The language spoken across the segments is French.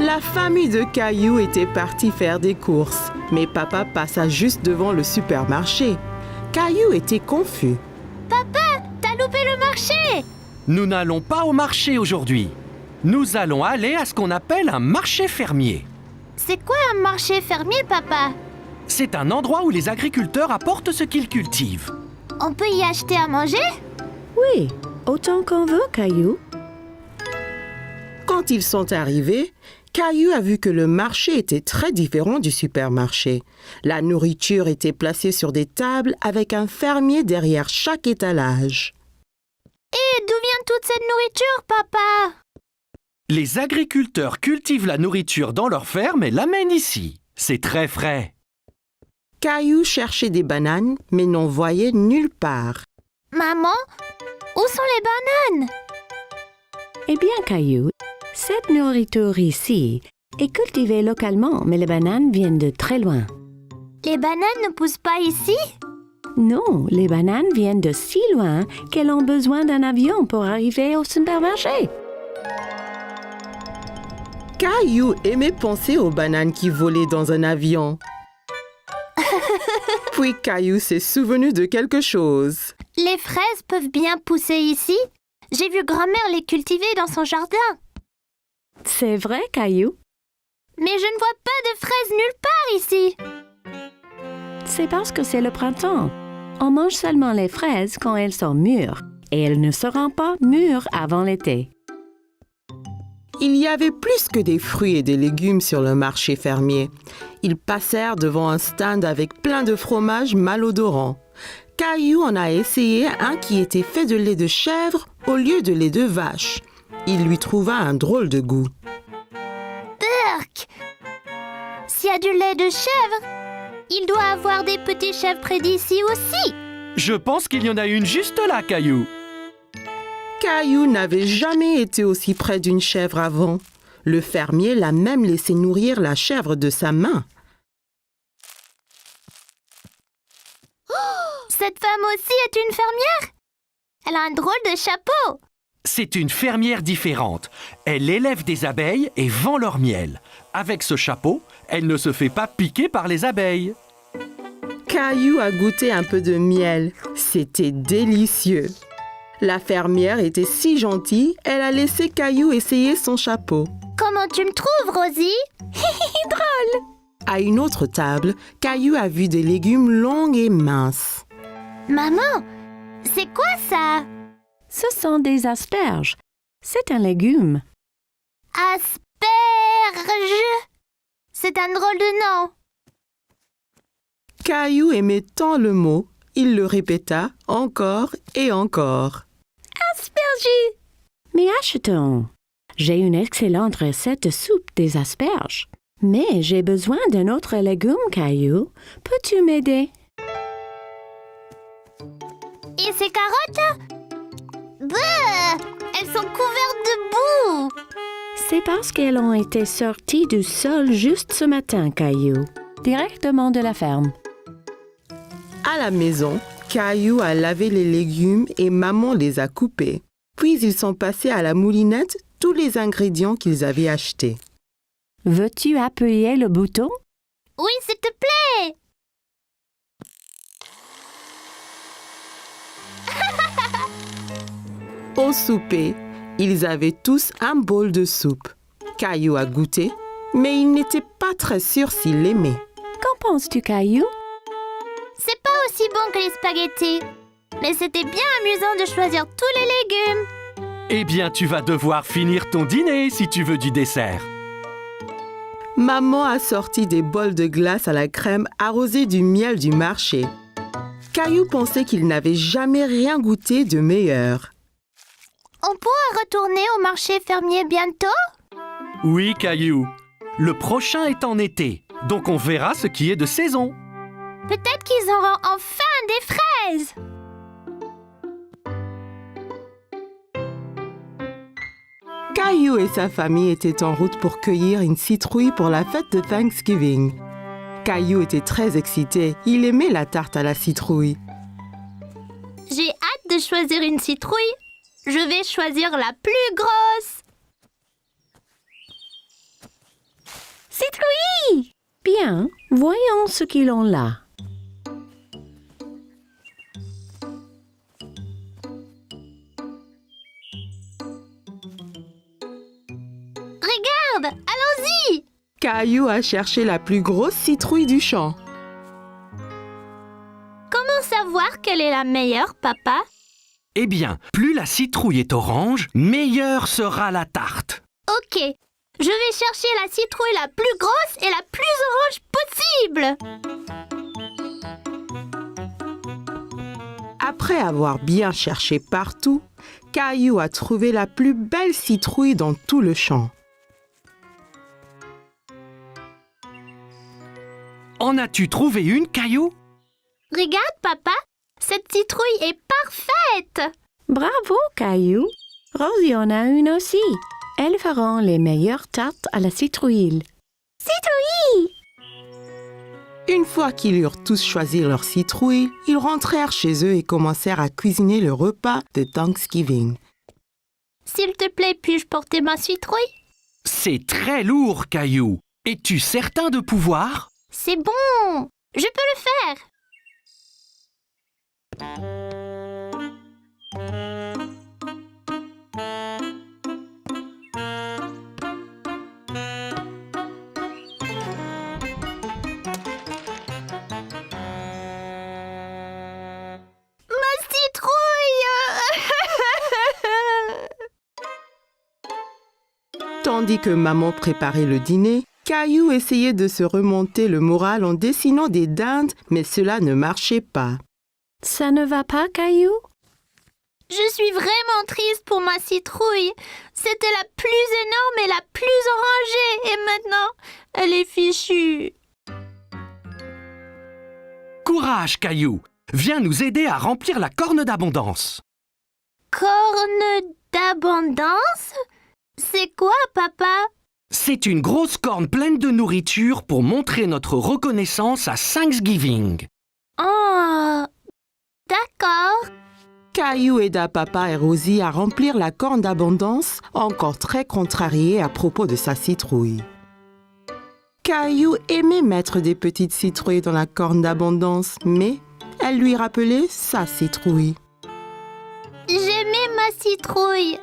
La famille de Caillou était partie faire des courses, mais papa passa juste devant le supermarché. Caillou était confus. Papa, t'as loupé le marché! Nous n'allons pas au marché aujourd'hui. Nous allons aller à ce qu'on appelle un marché fermier. C'est quoi un marché fermier, papa? C'est un endroit où les agriculteurs apportent ce qu'ils cultivent. On peut y acheter à manger? Oui, autant qu'on veut, Caillou. Quand ils sont arrivés, Caillou a vu que le marché était très différent du supermarché. La nourriture était placée sur des tables avec un fermier derrière chaque étalage. Et d'où vient toute cette nourriture, papa? Les agriculteurs cultivent la nourriture dans leur ferme et l'amènent ici. C'est très frais. Caillou cherchait des bananes, mais n'en voyait nulle part. Maman, où sont les bananes? Eh bien, Caillou, cette nourriture ici est cultivée localement, mais les bananes viennent de très loin. Les bananes ne poussent pas ici? Non, les bananes viennent de si loin qu'elles ont besoin d'un avion pour arriver au supermarché. Caillou aimait penser aux bananes qui volaient dans un avion. Puis Caillou s'est souvenu de quelque chose. Les fraises peuvent bien pousser ici? J'ai vu grand-mère les cultiver dans son jardin. C'est vrai, Caillou? Mais je ne vois pas de fraises nulle part ici. C'est parce que c'est le printemps. On mange seulement les fraises quand elles sont mûres, et elles ne seront pas mûres avant l'été. Il y avait plus que des fruits et des légumes sur le marché fermier. Ils passèrent devant un stand avec plein de fromages malodorants. Caillou en a essayé un qui était fait de lait de chèvre au lieu de lait de vache. Il lui trouva un drôle de goût. Burk! S'il y a du lait de chèvre, il doit avoir des petits chèvres près d'ici aussi. Je pense qu'il y en a une juste là, Caillou. Caillou n'avait jamais été aussi près d'une chèvre avant. Le fermier l'a même laissé nourrir la chèvre de sa main. Cette femme aussi est une fermière? Elle a un drôle de chapeau. C'est une fermière différente. Elle élève des abeilles et vend leur miel. Avec ce chapeau, elle ne se fait pas piquer par les abeilles. Caillou a goûté un peu de miel. C'était délicieux. La fermière était si gentille, elle a laissé Caillou essayer son chapeau. Comment tu me trouves, Rosie? Drôle! À une autre table, Caillou a vu des légumes longs et minces. Maman, c'est quoi ça? Ce sont des asperges. C'est un légume. Asperge! C'est un drôle de nom. Caillou aimait tant le mot, il le répéta encore et encore. Asperges! Mais achetons. J'ai une excellente recette de soupe des asperges. Mais j'ai besoin d'un autre légume, Caillou. Peux-tu m'aider? Et ces carottes? Bah! Elles sont couvertes de boue! C'est parce qu'elles ont été sorties du sol juste ce matin, Caillou. Directement de la ferme. À la maison, Caillou a lavé les légumes et maman les a coupés. Puis ils sont passés à la moulinette tous les ingrédients qu'ils avaient achetés. Veux-tu appuyer le bouton? Oui, s'il te plaît! Au souper, ils avaient tous un bol de soupe. Caillou a goûté, mais il n'était pas très sûr s'il l'aimait. Qu'en penses-tu, Caillou? C'est pas aussi bon que les spaghettis. Mais c'était bien amusant de choisir tous les légumes. Eh bien, tu vas devoir finir ton dîner si tu veux du dessert. Maman a sorti des bols de glace à la crème arrosés du miel du marché. Caillou pensait qu'il n'avait jamais rien goûté de meilleur. On pourra retourner au marché fermier bientôt? Oui, Caillou. Le prochain est en été, donc on verra ce qui est de saison. Peut-être qu'ils auront enfin des fraises. Caillou et sa famille étaient en route pour cueillir une citrouille pour la fête de Thanksgiving. Caillou était très excité. Il aimait la tarte à la citrouille. J'ai hâte de choisir une citrouille. Je vais choisir la plus grosse. Citrouille! Bien, voyons ce qu'ils ont là. Regarde, allons-y! Caillou a cherché la plus grosse citrouille du champ. Comment savoir quelle est la meilleure, papa? Eh bien, plus la citrouille est orange, meilleure sera la tarte. Ok, je vais chercher la citrouille la plus grosse et la plus orange possible. Après avoir bien cherché partout, Caillou a trouvé la plus belle citrouille dans tout le champ. En as-tu trouvé une, Caillou? Regarde, papa, cette citrouille est parfaite. Bravo, Caillou. Rosie en a une aussi. Elles feront les meilleures tartes à la citrouille. Citrouille! Une fois qu'ils eurent tous choisi leur citrouille, ils rentrèrent chez eux et commencèrent à cuisiner le repas de Thanksgiving. S'il te plaît, puis-je porter ma citrouille? C'est très lourd, Caillou. Es-tu certain de pouvoir? C'est bon, je peux le faire. Ma citrouille! Tandis que maman préparait le dîner, Caillou essayait de se remonter le moral en dessinant des dindes, mais cela ne marchait pas. Ça ne va pas, Caillou? Je suis vraiment triste pour ma citrouille. C'était la plus énorme et la plus orangée. Et maintenant, elle est fichue. Courage, Caillou. Viens nous aider à remplir la corne d'abondance. Corne d'abondance? C'est quoi, papa? C'est une grosse corne pleine de nourriture pour montrer notre reconnaissance à Thanksgiving. Oh, d'accord. Caillou aida papa et Rosie à remplir la corne d'abondance, encore très contrarié à propos de sa citrouille. Caillou aimait mettre des petites citrouilles dans la corne d'abondance, mais elle lui rappelait sa citrouille. J'aimais ma citrouille.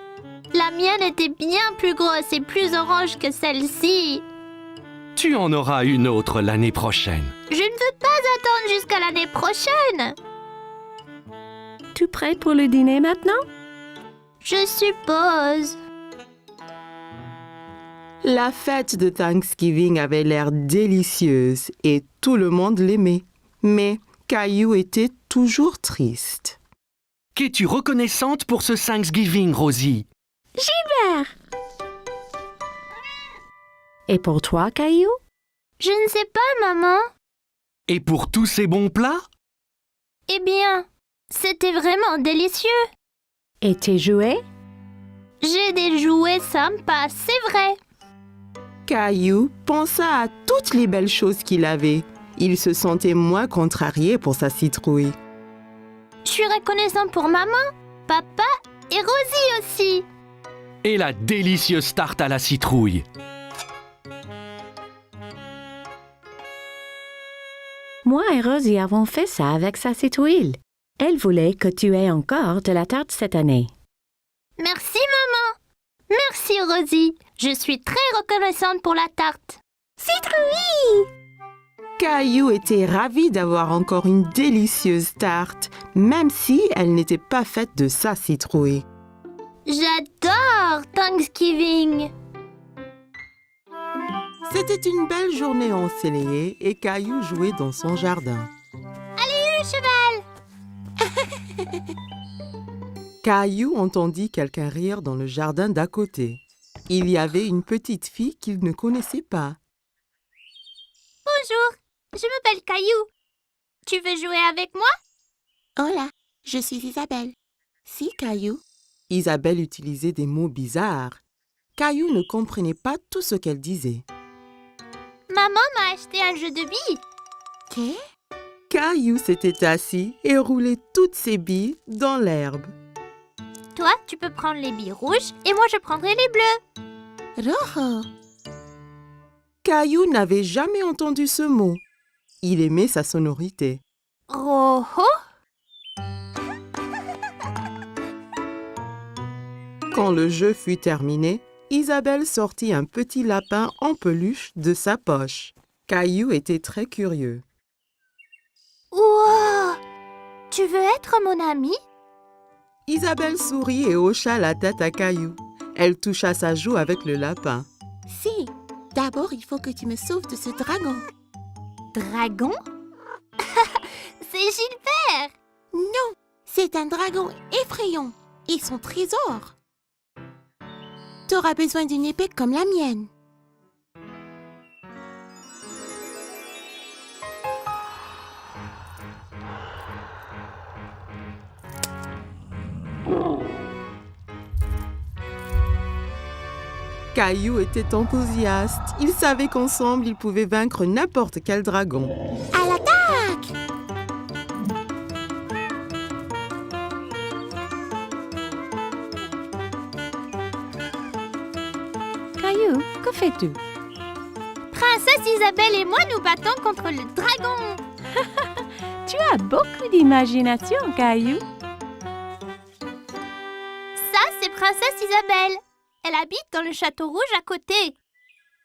La mienne était bien plus grosse et plus orange que celle-ci. Tu en auras une autre l'année prochaine. Je ne veux pas attendre jusqu'à l'année prochaine. Tu prêt pour le dîner maintenant? Je suppose. La fête de Thanksgiving avait l'air délicieuse et tout le monde l'aimait. Mais Caillou était toujours triste. Qu'es-tu reconnaissante pour ce Thanksgiving, Rosie? Gilbert! Et pour toi, Caillou? Je ne sais pas, maman. Et pour tous ces bons plats? Eh bien, c'était vraiment délicieux. Et tes jouets? J'ai des jouets sympas, c'est vrai. Caillou pensa à toutes les belles choses qu'il avait. Il se sentait moins contrarié pour sa citrouille. Je suis reconnaissant pour maman, papa et Rosie aussi. Et la délicieuse tarte à la citrouille. Moi et Rosie avons fait ça avec sa citrouille. Elle voulait que tu aies encore de la tarte cette année. Merci, maman. Merci, Rosie. Je suis très reconnaissante pour la tarte. Citrouille! Caillou était ravi d'avoir encore une délicieuse tarte, même si elle n'était pas faite de sa citrouille. J'adore Thanksgiving. C'était une belle journée ensoleillée et Caillou jouait dans son jardin. Le cheval. Caillou entendit quelqu'un rire dans le jardin d'à côté. Il y avait une petite fille qu'il ne connaissait pas. Bonjour, je m'appelle Caillou. Tu veux jouer avec moi? Hola, je suis Isabelle. Si, Caillou. Isabelle utilisait des mots bizarres. Caillou ne comprenait pas tout ce qu'elle disait. Maman m'a acheté un jeu de billes. Qu'est? Caillou s'était assis et roulait toutes ses billes dans l'herbe. Toi, tu peux prendre les billes rouges et moi je prendrai les bleues. Rojo! Caillou n'avait jamais entendu ce mot. Il aimait sa sonorité. Roho? Quand le jeu fut terminé, Isabelle sortit un petit lapin en peluche de sa poche. Caillou était très curieux. Wow! Tu veux être mon ami? Isabelle sourit et hocha la tête à Caillou. Elle toucha sa joue avec le lapin. Si, d'abord il faut que tu me sauves de ce dragon. Dragon? C'est Gilbert! Non, c'est un dragon effrayant et son trésor. T'auras besoin d'une épée comme la mienne. Caillou était enthousiaste. Il savait qu'ensemble, ils pouvaient vaincre n'importe quel dragon. À l'attaque! Caillou, que fais-tu? Princesse Isabelle et moi nous battons contre le dragon. Tu as beaucoup d'imagination, Caillou. Ça, c'est Princesse Isabelle. Elle habite dans le château rouge à côté.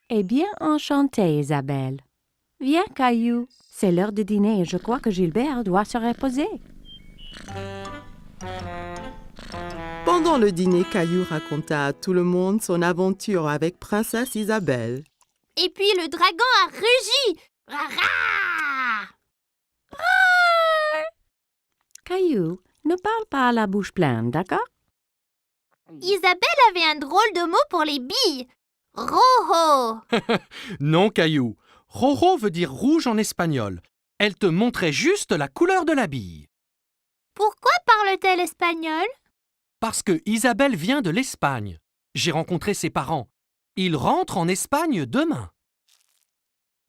Eh bien, enchantée, Isabelle. Viens, Caillou. C'est l'heure de dîner et je crois que Gilbert doit se reposer. Pendant le dîner, Caillou raconta à tout le monde son aventure avec Princesse Isabelle. Et puis le dragon a rugi. Rara! Caillou, ne parle pas à la bouche pleine, d'accord? Isabelle avait un drôle de mot pour les billes. Rojo. Non, Caillou. Rojo veut dire rouge en espagnol. Elle te montrait juste la couleur de la bille. Pourquoi parle-t-elle espagnol? Parce que Isabelle vient de l'Espagne. J'ai rencontré ses parents. Ils rentrent en Espagne demain.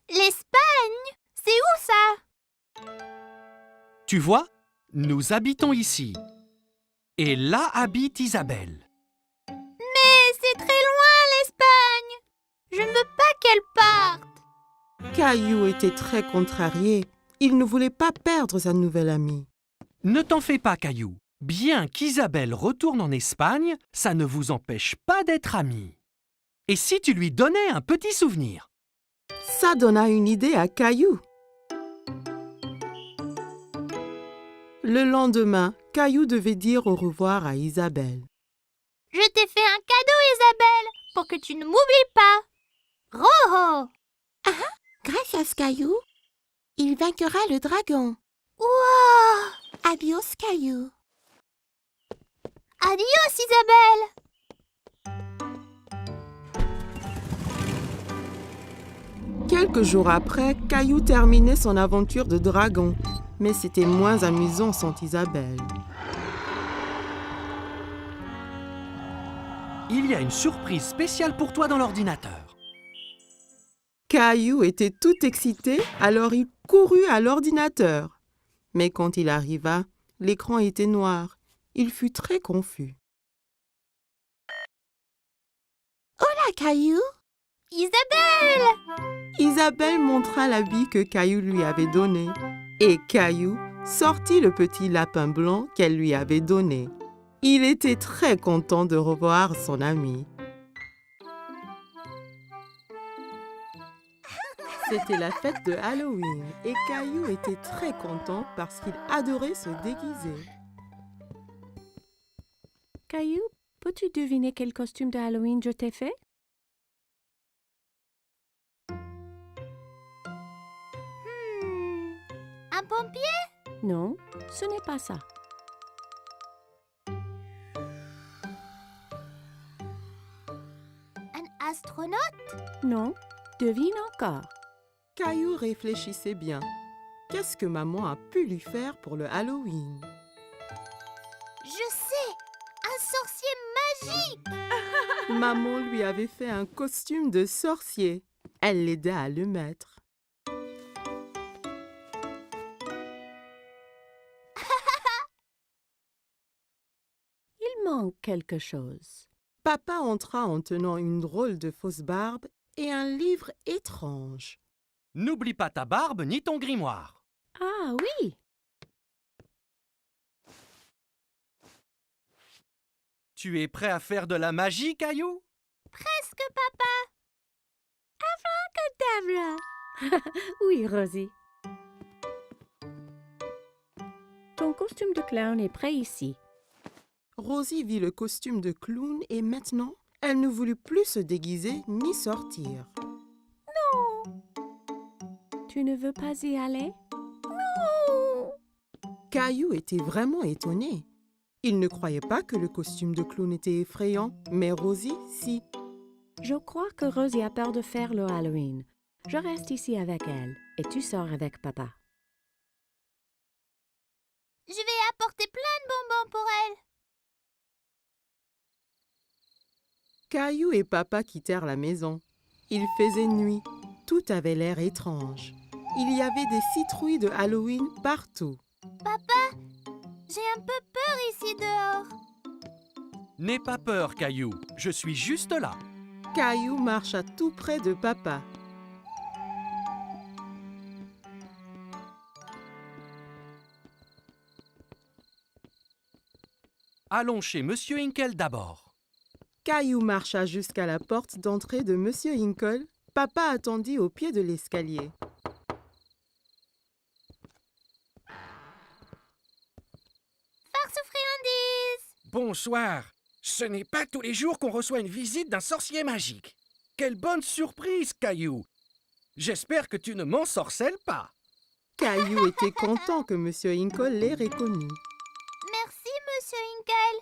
L'Espagne? C'est où ça? Tu vois, nous habitons ici. Et là habite Isabelle. Mais c'est très loin l'Espagne. Je ne veux pas qu'elle parte. Caillou était très contrarié. Il ne voulait pas perdre sa nouvelle amie. Ne t'en fais pas, Caillou. Bien qu'Isabelle retourne en Espagne, ça ne vous empêche pas d'être amis. Et si tu lui donnais un petit souvenir? Ça donna une idée à Caillou. Le lendemain, Caillou devait dire au revoir à Isabelle. Je t'ai fait un cadeau, Isabelle, pour que tu ne m'oublies pas. Rojo. Grâce à Caillou, il vaincra le dragon. Wow. Adios, Caillou. Adios, Isabelle. Quelques jours après, Caillou terminait son aventure de dragon. Mais c'était moins amusant sans Isabelle. Il y a une surprise spéciale pour toi dans l'ordinateur. Caillou était tout excité, alors il courut à l'ordinateur. Mais quand il arriva, l'écran était noir. Il fut très confus. Hola, Caillou. Isabelle. Isabelle montra l'habit que Caillou lui avait donné. Et Caillou sortit le petit lapin blanc qu'elle lui avait donné. Il était très content de revoir son ami. C'était la fête de Halloween et Caillou était très content parce qu'il adorait se déguiser. Caillou, peux-tu deviner quel costume de Halloween je t'ai fait? Un pompier? Non, ce n'est pas ça. Un astronaute? Non, devine encore. Caillou réfléchissait bien. Qu'est-ce que maman a pu lui faire pour le Halloween? Je sais. Un sorcier magique. Maman lui avait fait un costume de sorcier. Elle l'aida à le mettre. Il manque quelque chose. Papa entra en tenant une drôle de fausse barbe et un livre étrange. N'oublie pas ta barbe ni ton grimoire. Ah oui, Tu es prêt à faire de la magie, Caillou? Presque, papa. Davra. Oui, Rosie. Ton costume de clown est prêt ici. Rosie vit le costume de clown et maintenant, elle ne voulut plus se déguiser ni sortir. Tu ne veux pas y aller? Caillou était vraiment étonné. Il ne croyait pas que le costume de clown était effrayant, mais Rosie, si. Je crois que Rosie a peur de faire le Halloween. Je reste ici avec elle et tu sors avec papa. Je vais apporter plein de bonbons pour elle. Caillou et papa quittèrent la maison. Il faisait nuit. Tout avait l'air étrange. Il y avait des citrouilles de Halloween partout. Papa, j'ai un peu peur ici dehors. N'aie pas peur, Caillou. Je suis juste là. Caillou marcha tout près de papa. Allons chez Monsieur Hinkle d'abord. Caillou marcha jusqu'à la porte d'entrée de Monsieur Hinkle. Papa attendit au pied de l'escalier. Farce aux friandises. Bonsoir. Ce n'est pas tous les jours qu'on reçoit une visite d'un sorcier magique. Quelle bonne surprise, Caillou. J'espère que tu ne m'ensorcelles pas. Caillou était content que Monsieur Hinkle l'ait reconnu. Merci, Monsieur Hinkle.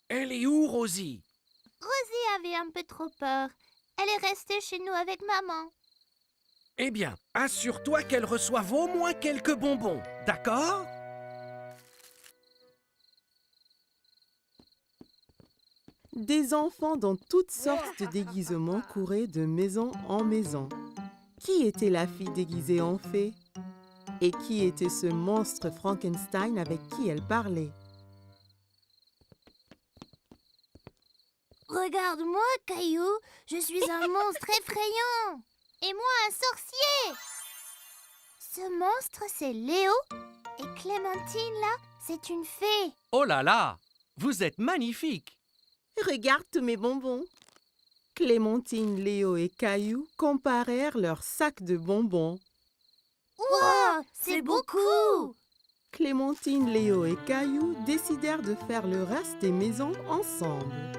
Elle est où, Rosie? Rosie avait un peu trop peur. Elle est restée chez nous avec maman. Eh bien, assure-toi qu'elle reçoive au moins quelques bonbons, d'accord? Des enfants dans toutes sortes de déguisements couraient de maison en maison. Qui était la fille déguisée en fée? Et qui était ce monstre Frankenstein avec qui elle parlait? Regarde-moi, Caillou. Je suis un monstre effrayant. Et moi, un sorcier. Ce monstre, c'est Léo. Et Clémentine, là, c'est une fée. Oh là là! Vous êtes magnifiques! Regarde tous mes bonbons. Clémentine, Léo et Caillou comparèrent leurs sacs de bonbons. Wow, c'est beaucoup. Clémentine, Léo et Caillou décidèrent de faire le reste des maisons ensemble.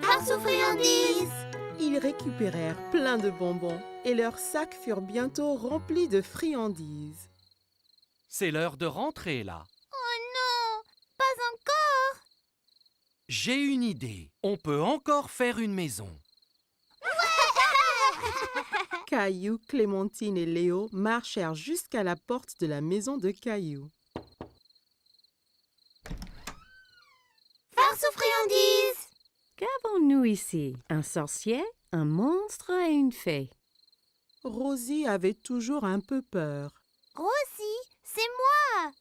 Farce aux friandises. Ils récupérèrent plein de bonbons et leurs sacs furent bientôt remplis de friandises. C'est l'heure de rentrer, là. Oh non, pas encore. J'ai une idée. On peut encore faire une maison. Caillou, Clémentine et Léo marchèrent jusqu'à la porte de la maison de Caillou. Farce aux friandises. Qu'avons-nous ici? Un sorcier, un monstre et une fée. Rosie avait toujours un peu peur. Rosie, c'est moi.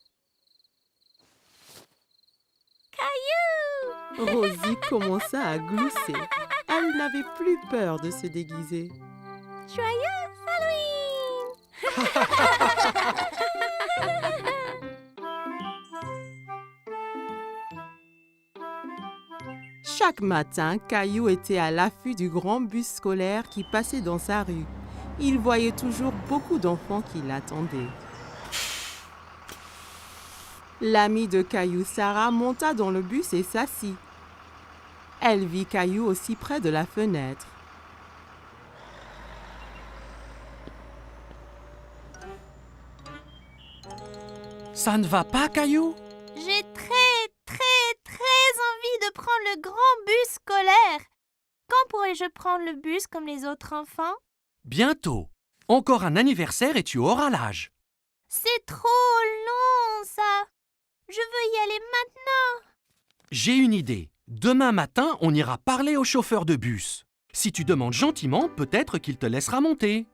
Rosie commença à glousser. Elle n'avait plus peur de se déguiser. Joyeux Halloween. Chaque matin, Caillou était à l'affût du grand bus scolaire qui passait dans sa rue. Il voyait toujours beaucoup d'enfants qui l'attendaient. L'amie de Caillou, Sarah, monta dans le bus et s'assit. Elle vit Caillou aussi près de la fenêtre. Ça ne va pas, Caillou? J'ai très envie de prendre le grand bus scolaire. Quand pourrai-je prendre le bus comme les autres enfants? Bientôt. Encore un anniversaire et tu auras l'âge. C'est trop long, ça. Je veux y aller maintenant. J'ai une idée. Demain matin, on ira parler au chauffeur de bus. Si tu demandes gentiment, peut-être qu'il te laissera monter.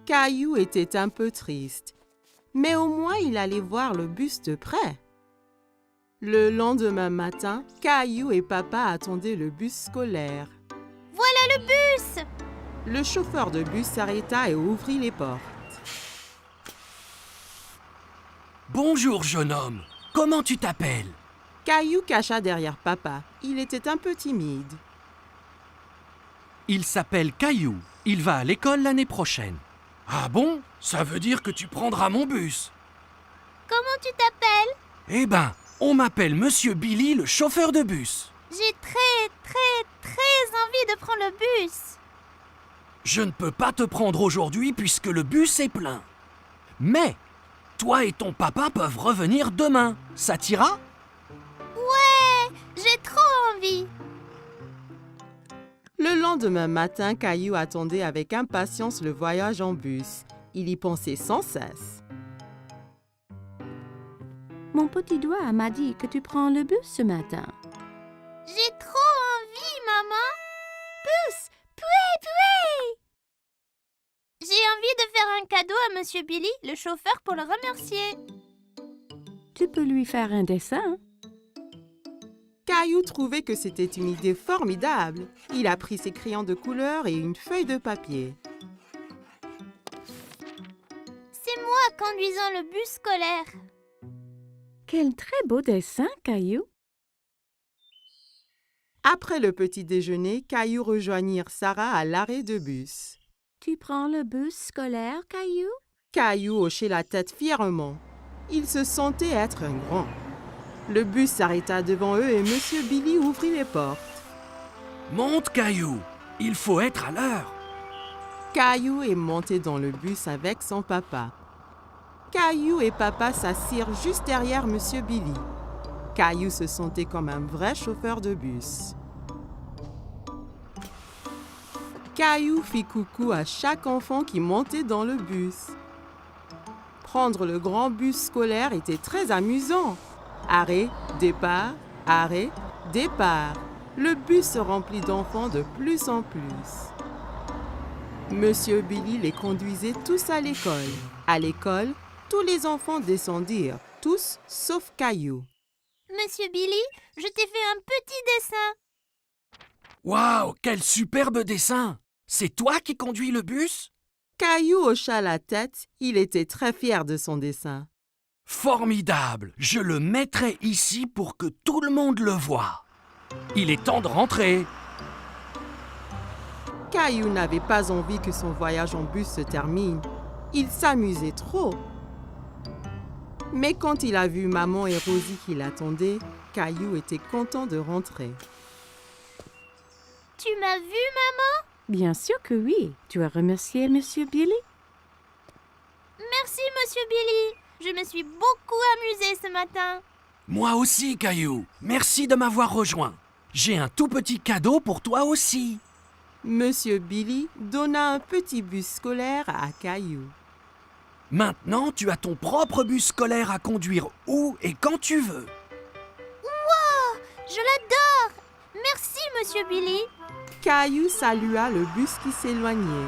Caillou était un peu triste, mais au moins il allait voir le bus de près. Le lendemain matin, Caillou et Papa attendaient le bus scolaire. Voilà le bus! Le chauffeur de bus s'arrêta et ouvrit les portes. Bonjour, jeune homme. Comment tu t'appelles? Caillou cacha derrière Papa. Il était un peu timide. Il s'appelle Caillou. Il va à l'école l'année prochaine. Ah bon? Ça veut dire que tu prendras mon bus. Comment tu t'appelles? Eh ben, on m'appelle Monsieur Billy, le chauffeur de bus. J'ai très envie de prendre le bus. Je ne peux pas te prendre aujourd'hui puisque le bus est plein. Mais, toi et ton papa peuvent revenir demain. Ça t'ira? Ouais, j'ai trop envie. Le lendemain matin, Caillou attendait avec impatience le voyage en bus. Il y pensait sans cesse. Mon petit doigt m'a dit que tu prends le bus ce matin. J'ai trop envie, maman. Bus, poué. J'ai envie de faire un cadeau à Monsieur Billy, le chauffeur, pour le remercier. Tu peux lui faire un dessin. Caillou trouvait que c'était une idée formidable. Il a pris ses crayons de couleur et une feuille de papier. C'est moi conduisant le bus scolaire. Quel très beau dessin, Caillou. Après le petit déjeuner, Caillou rejoignit Sarah à l'arrêt de bus. Tu prends le bus scolaire, Caillou? Caillou hochait la tête fièrement. Il se sentait être un grand. Le bus s'arrêta devant eux et Monsieur Billy ouvrit les portes. Monte, Caillou. Il faut être à l'heure. Caillou est monté dans le bus avec son papa. Caillou et Papa s'assirent juste derrière Monsieur Billy. Caillou se sentait comme un vrai chauffeur de bus. Caillou fit coucou à chaque enfant qui montait dans le bus. Prendre le grand bus scolaire était très amusant. Arrêt, départ, arrêt, départ. Le bus se remplit d'enfants de plus en plus. Monsieur Billy les conduisait tous à l'école. À l'école, tous les enfants descendirent, tous sauf Caillou. Monsieur Billy, je t'ai fait un petit dessin. Waouh, quel superbe dessin! C'est toi qui conduis le bus? Caillou hocha la tête, il était très fier de son dessin. Formidable! Je le mettrai ici pour que tout le monde le voie. Il est temps de rentrer. Caillou n'avait pas envie que son voyage en bus se termine. Il s'amusait trop. Mais quand il a vu maman et Rosie qui l'attendaient, Caillou était content de rentrer. Tu m'as vu, maman? Bien sûr que oui. Tu as remercié Monsieur Billy? Merci, Monsieur Billy. Je me suis beaucoup amusée ce matin. Moi aussi, Caillou. Merci de m'avoir rejoint. J'ai un tout petit cadeau pour toi aussi. Monsieur Billy donna un petit bus scolaire à Caillou. Maintenant, tu as ton propre bus scolaire à conduire où et quand tu veux. Wow, je l'adore. Merci, Monsieur Billy. Caillou salua le bus qui s'éloignait.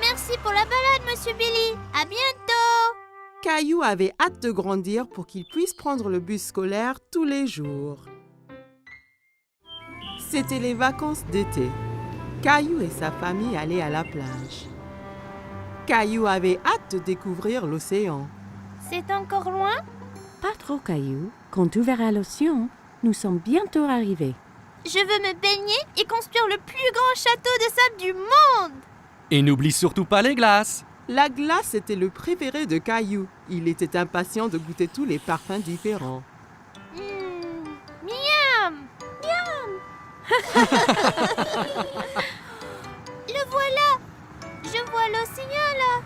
Merci pour la balade, Monsieur Billy. À bientôt. Caillou avait hâte de grandir pour qu'il puisse prendre le bus scolaire tous les jours. C'était les vacances d'été. Caillou et sa famille allaient à la plage. Caillou avait hâte de découvrir l'océan. C'est encore loin? Pas trop, Caillou. Quand tu verras l'océan, nous sommes bientôt arrivés. Je veux me baigner et construire le plus grand château de sable du monde. Et n'oublie surtout pas les glaces. La glace était le préféré de Caillou. Il était impatient de goûter tous les parfums différents. Miam! Le voilà! Je vois l'océan là!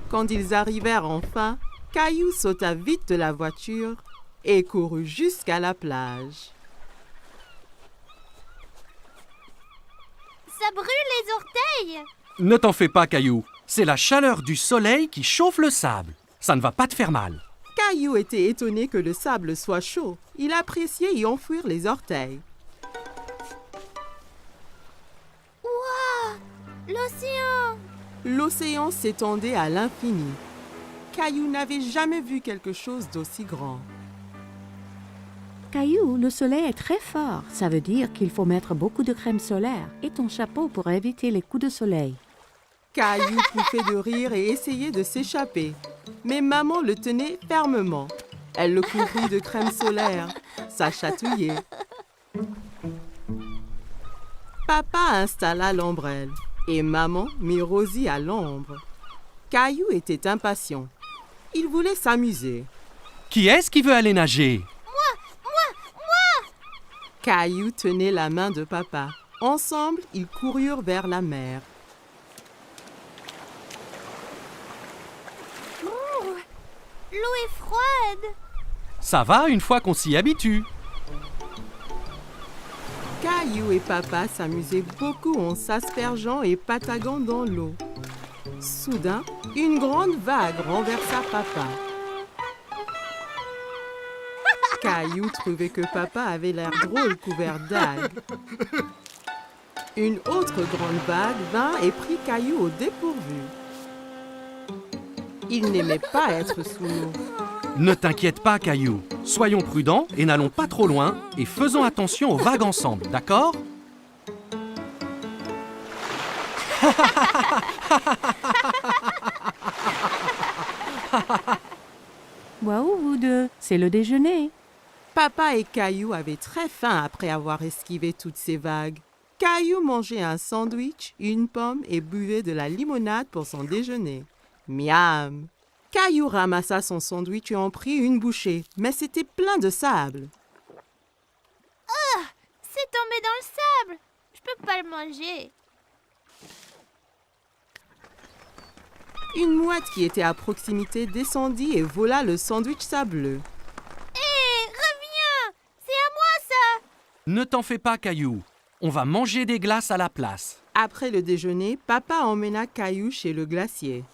Quand ils arrivèrent enfin, Caillou sauta vite de la voiture et courut jusqu'à la plage. Ça brûle les orteils! Ne t'en fais pas, Caillou. C'est la chaleur du soleil qui chauffe le sable. Ça ne va pas te faire mal. Caillou était étonné que le sable soit chaud. Il appréciait y enfouir les orteils. Waouh! L'océan! L'océan s'étendait à l'infini. Caillou n'avait jamais vu quelque chose d'aussi grand. Caillou, le soleil est très fort. Ça veut dire qu'il faut mettre beaucoup de crème solaire et ton chapeau pour éviter les coups de soleil. Caillou pouffait de rire et essayait de s'échapper. Mais maman le tenait fermement. Elle le couvrit de crème solaire. Ça chatouillait. Papa installa l'ombrelle et maman mit Rosie à l'ombre. Caillou était impatient. Il voulait s'amuser. Qui est-ce qui veut aller nager? Caillou tenait la main de papa. Ensemble, ils coururent vers la mer. L'eau est froide. Ça va une fois qu'on s'y habitue. Caillou et papa s'amusaient beaucoup en s'aspergeant et pataguant dans l'eau. Soudain, une grande vague renversa papa. Caillou trouvait que papa avait l'air drôle couvert d'algues. Une autre grande vague vint et prit Caillou au dépourvu. Il n'aimait pas être sous l'eau. Ne t'inquiète pas, Caillou. Soyons prudents et n'allons pas trop loin et faisons attention aux vagues ensemble, d'accord? Waouh, vous deux, c'est le déjeuner. Papa et Caillou avaient très faim après avoir esquivé toutes ces vagues. Caillou mangeait un sandwich, une pomme et buvait de la limonade pour son déjeuner. Miam! Caillou ramassa son sandwich et en prit une bouchée, mais c'était plein de sable. C'est tombé dans le sable. Je peux pas le manger. Une mouette qui était à proximité descendit et vola le sandwich sableux. Hé, reviens. C'est à moi ça. Ne t'en fais pas, Caillou. On va manger des glaces à la place. Après le déjeuner, papa emmena Caillou chez le glacier.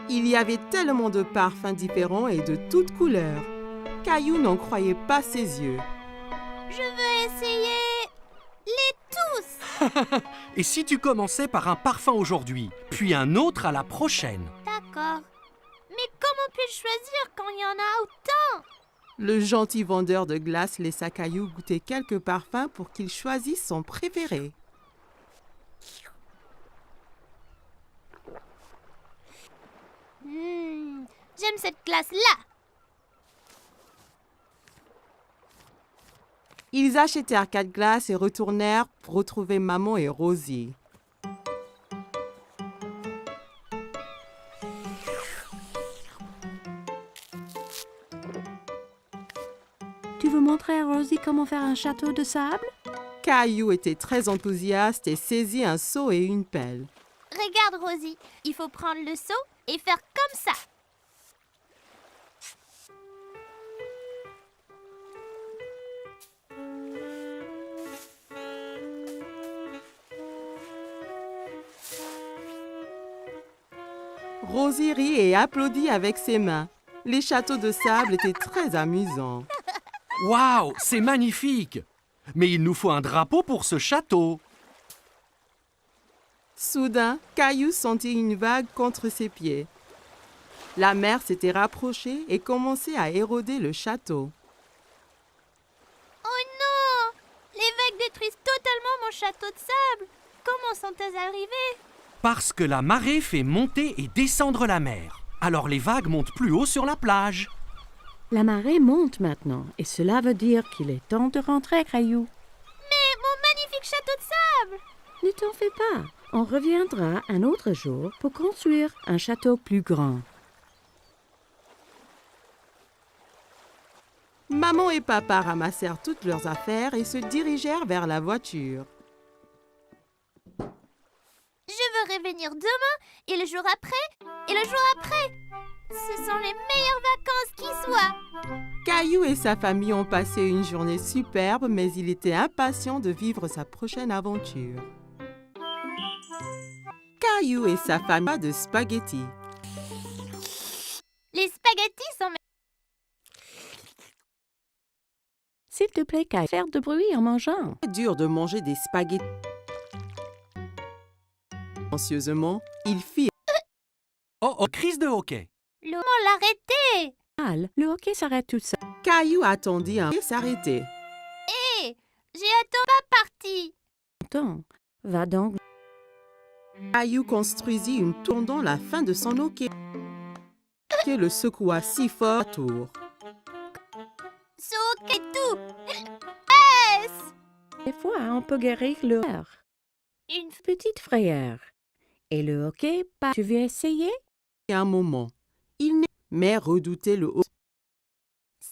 Il y avait tellement de parfums différents et de toutes couleurs. Caillou n'en croyait pas ses yeux. Je veux essayer les tous. Et si tu commençais par un parfum aujourd'hui, puis un autre à la prochaine? D'accord. Mais comment puis-je choisir quand il y en a autant? Le gentil vendeur de glace laissa Caillou goûter quelques parfums pour qu'il choisisse son préféré. J'aime cette glace-là. Ils achetèrent 4 glaces et retournèrent pour retrouver maman et Rosie. Tu veux montrer à Rosie comment faire un château de sable? Caillou était très enthousiaste et saisit un seau et une pelle. Regarde, Rosie. Il faut prendre le seau et faire comme ça. Rosie rit et applaudit avec ses mains. Les châteaux de sable étaient très amusants. Waouh, c'est magnifique! Mais il nous faut un drapeau pour ce château. Soudain, Caillou sentit une vague contre ses pieds. La mer s'était rapprochée et commençait à éroder le château. Oh non! Les vagues détruisent totalement mon château de sable. Comment sont-elles arrivées? Parce que la marée fait monter et descendre la mer. Alors les vagues montent plus haut sur la plage. La marée monte maintenant et cela veut dire qu'il est temps de rentrer, Caillou. Mais mon magnifique château de sable! Ne t'en fais pas. On reviendra un autre jour pour construire un château plus grand. Maman et papa ramassèrent toutes leurs affaires et se dirigèrent vers la voiture. Je veux revenir demain et le jour après et le jour après. Ce sont les meilleures vacances qui soient. Caillou et sa famille ont passé une journée superbe, mais il était impatient de vivre sa prochaine aventure. Caillou et sa famille de spaghettis. Les spaghettis sont... S'il te plaît, Caillou, faire de bruit en mangeant. C'est dur de manger des spaghettis. Anxieusement, il fit Oh oh, crise de hockey. Comment l'arrêter? Al, le hockey s'arrête tout seul. Caillou attendit un et s'arrêter. Hé, j'ai attendu pas parti. Attends, va donc. Caillou construisit une tour dans la fin de son hockey. Qui le secoua si fort à tour. Ce hockey tout. Est-ce Des fois, on peut guérir le cœur. une Petite frayeur. Et le hockey, pas. Tu veux essayer? Et un moment, il n'est mais redoutait le haut.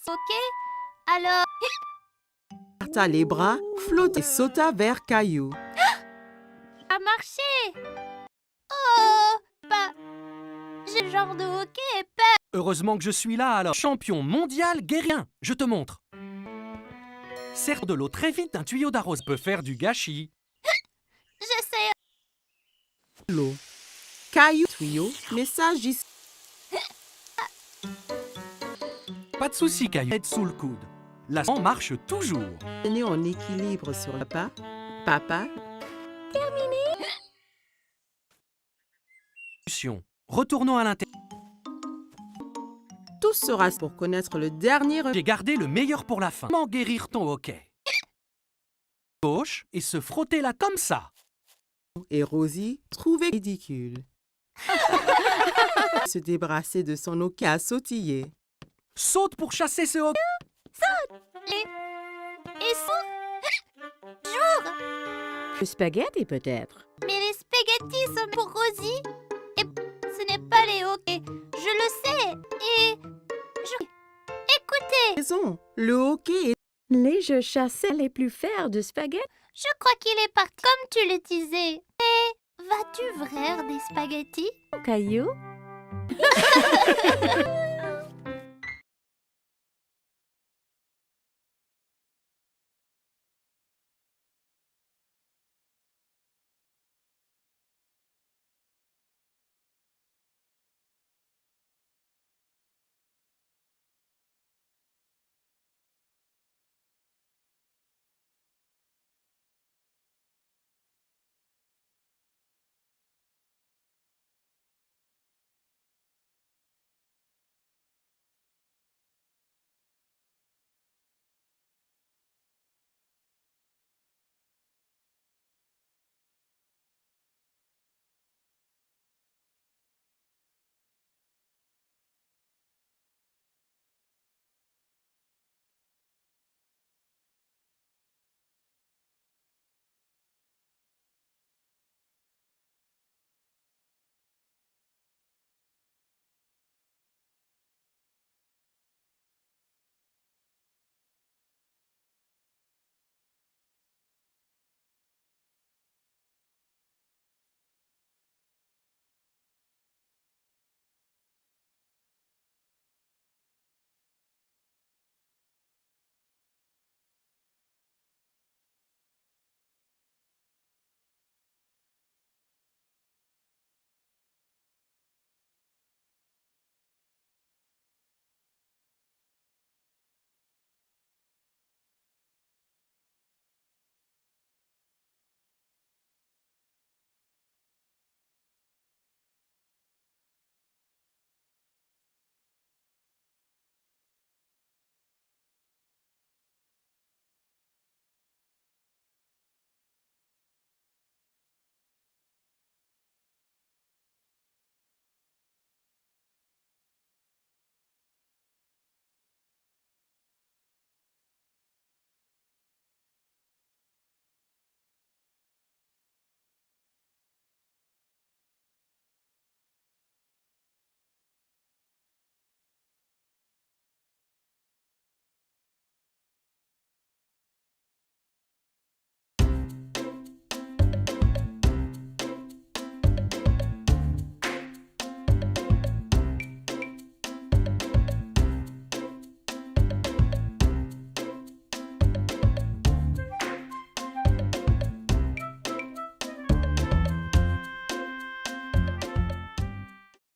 hockey? Alors, Écarta les bras, flotta et sauta vers Caillou. a marché. Oh, pas. J'ai le genre de hockey pas. Heureusement que je suis là alors. Champion mondial guérien, je te montre. Serre de l'eau très vite d'un tuyau d'arrose peut faire du gâchis. J'essaie. L'eau. Caillou, tuyau, mais s'agisse. Pas de souci, Caillou. Aide sous le coude. La sang marche toujours. Tenez en équilibre sur papa. Papa, Retournons à l'intérieur. tout sera pour connaître le dernier J'ai gardé le meilleur pour la fin. Comment guérir ton hockey? Gauche et se frotter là comme ça. et Rosie trouvait ridicule. Se débarrasser de son hockey à sautiller. Saute pour chasser ce hockey. Et son. Le spaghetti, peut-être. Mais les spaghettis sont pour Rosie. Et ce n'est pas les hockey. Je le sais. Et. Écoutez, Raison, le hockey est Les jeux chassés les plus faire de spaghetti. je crois qu'il est parti comme tu le disais. Et vas-tu vraire des spaghettis? Caillou?